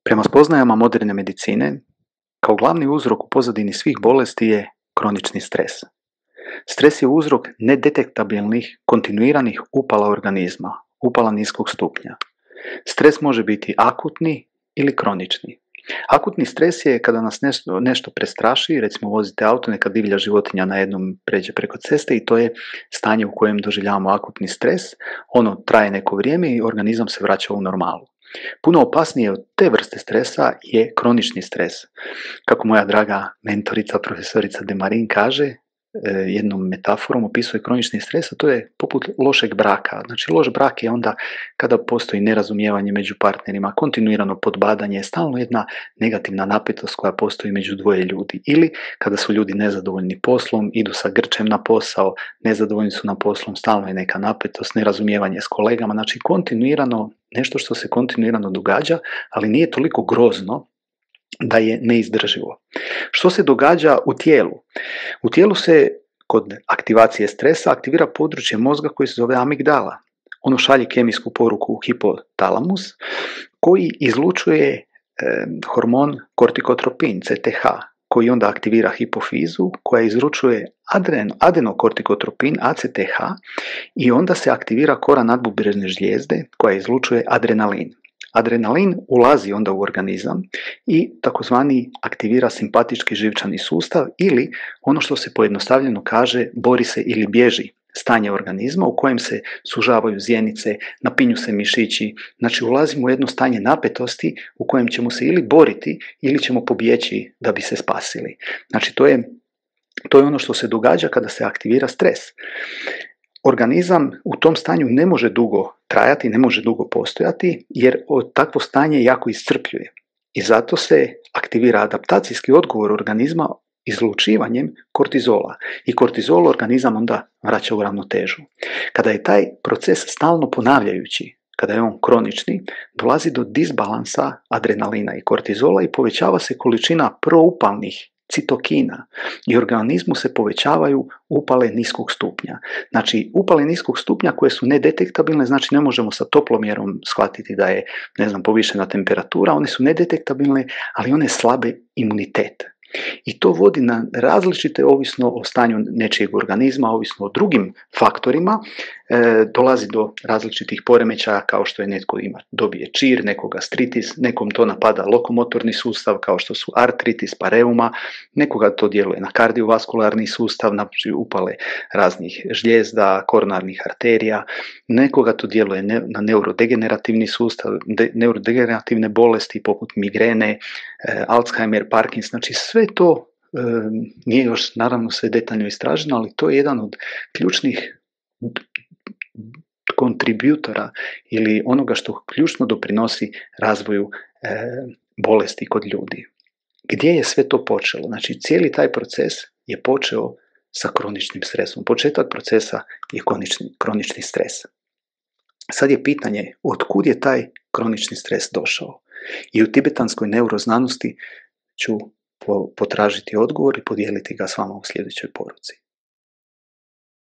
Prema spoznajama moderne medicine, kao glavni uzrok u pozadini svih bolesti je kronični stres. Stres je uzrok nedetektabilnih, kontinuiranih upala organizma, upala niskog stupnja. Stres može biti akutni ili kronični. Akutni stres je kada nas nešto prestraši, recimo vozite auto, neka divlja životinja najednom pređe preko ceste i to je stanje u kojem doživljavamo akutni stres. Ono traje neko vrijeme i organizam se vraća u normalu. Puno opasnije od te vrste stresa je kronični stres. Kako moja draga mentorica, profesorica Demarin kaže, jednom metaforom opisuje kronični stres, a to je poput lošeg braka. Znači, loš brak je onda kada postoji nerazumijevanje među partnerima, kontinuirano podbadanje, stalno jedna negativna napetost koja postoji među dvoje ljudi. Ili kada su ljudi nezadovoljni poslom, idu sa grčem na posao, nezadovoljni su na poslom, stalno je neka napetost, nerazumijevanje s kolegama. Znači, kontinuirano, nešto što se kontinuirano događa, ali nije toliko grozno da je neizdrživo. Što se događa u tijelu? U tijelu se kod aktivacije stresa aktivira područje mozga koje se zove amigdala. Ono šalje kemijsku poruku u hipotalamus koji izlučuje hormon kortikotropin, CTH, koji onda aktivira hipofizu koja izlučuje adenokortikotropin, ACTH, i onda se aktivira kora nadbubrezne žlijezde koja izlučuje adrenalin. Adrenalin ulazi onda u organizam i takozvani aktivira simpatički živčani sustav ili ono što se pojednostavljeno kaže bori se ili bježi stanje organizma u kojem se sužavaju zjenice, napinju se mišići, znači ulazimo u jedno stanje napetosti u kojem ćemo se ili boriti ili ćemo pobjeći da bi se spasili. Znači to je ono što se događa kada se aktivira stres. Organizam u tom stanju ne može dugo trajati, ne može dugo postojati jer takvo stanje jako iscrpljuje. I zato se aktivira adaptacijski odgovor organizma izlučivanjem kortizola. I kortizol organizam onda vraća u ravnotežu. Kada je taj proces stalno ponavljajući, kada je on kronični, dolazi do disbalansa adrenalina i kortizola i povećava se količina proupalnih citokina i organizmu se povećavaju upale niskog stupnja. Znači, upale niskog stupnja koje su nedetektabilne, znači ne možemo sa toplomjerom shvatiti da je, povišena temperatura, one su nedetektabilne, ali one slabe imunitet. I to vodi na različite, ovisno o stanju nečijeg organizma, ovisno o drugim faktorima, dolazi do različitih poremećaja kao što je netko dobije čir, neko gastritis, nekom to napada lokomotorni sustav kao što su artritis pa reuma, nekoga to djeluje na kardiovaskularni sustav, znači upale raznih žlijezda, koronarnih arterija, nekoga to djeluje na neurodegenerativni sustav, neurodegenerativne bolesti poput migrene, Alzheimer, Parkinson, znači sve to nije još naravno sve detaljno istraženo, ali to je jedan od ključnih kontributora ili onoga što ključno doprinosi razvoju bolesti kod ljudi. Gdje je sve to počelo? Znači, cijeli taj proces je počeo sa kroničnim stresom. Početak procesa je kronični stres. Sad je pitanje od kud je taj kronični stres došao. I u tibetanskoj neuroznanosti ću potražiti odgovor i podijeliti ga s vama u sljedećoj poruci.